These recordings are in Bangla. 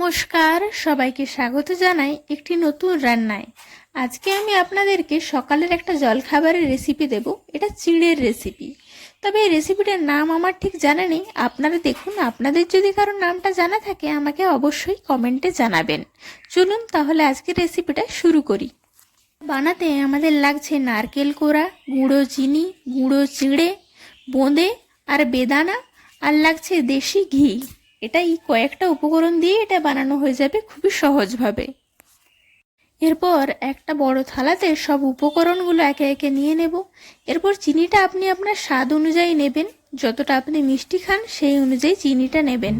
নমস্কার, সবাইকে স্বাগত জানাই একটি নতুন রান্নায়। আজকে আমি আপনাদেরকে সকালের একটা জলখাবারের রেসিপি দেব। এটা চিড়ের রেসিপি। তবে এই রেসিপিটার নাম আমার ঠিক জানা নেই। আপনারা দেখুন, আপনাদের যদি কারো নামটা জানা থাকে আমাকে অবশ্যই কমেন্টে জানাবেন। চলুন তাহলে আজকের রেসিপিটা শুরু করি। বানাতে আমাদের লাগছে নারকেল কোড়া, গুঁড়ো চিনি, গুঁড়ো চিড়ে, বোঁদে আর বেদানা, আর লাগছে দেশি ঘি। এটাই কয়েকটা উপকরণ দিয়ে এটা বানানো হয়ে যাবে খুবই সহজভাবে। এরপর একটা বড় থালাতে সব উপকরণগুলো একে একে নিয়ে নেব। এরপর চিনিটা আপনি আপনার স্বাদ অনুযায়ী নেবেন। যতটা আপনি মিষ্টি খান সেই অনুযায়ী চিনিটা নেবেন।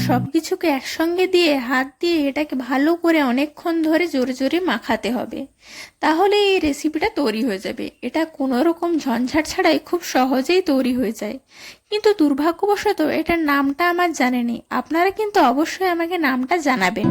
সব কিছুকে একসঙ্গে দিয়ে হাত দিয়ে এটাকে ভালো করে অনেকক্ষণ ধরে জোরে জোরে মাখাতে হবে। তাহলে এই রেসিপিটা তৈরি হয়ে যাবে। এটা কোনো রকম ঝঞ্ঝাট ছাড়াই খুব সহজেই তৈরি হয়ে যায়। কিন্তু দুর্ভাগ্যবশত এটার নামটা আমার জানা নেই। আপনারা কিন্তু অবশ্যই আমাকে নামটা জানাবেন।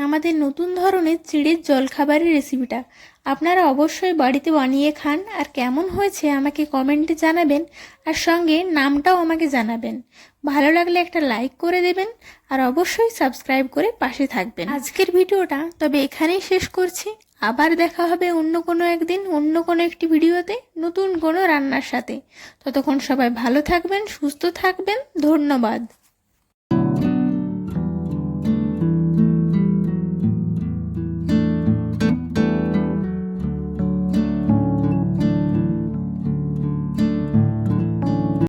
আমাদের নতুন ধরনের চিড়ের জলখাবারের রেসিপিটা আপনারা অবশ্যই বাড়িতে বানিয়ে খান। আর কেমন হয়েছে আমাকে কমেন্টে জানাবেন, আর সঙ্গে নামটাও আমাকে জানাবেন। ভালো লাগলে একটা লাইক করে দেবেন, আর অবশ্যই সাবস্ক্রাইব করে পাশে থাকবেন। আজকের ভিডিওটা তবে এখানেই শেষ করছি। আবার দেখা হবে অন্য কোনো একদিন, অন্য কোনো একটি ভিডিওতে, নতুন কোনো রান্নার সাথে। ততক্ষণ সবাই ভালো থাকবেন, সুস্থ থাকবেন। ধন্যবাদ।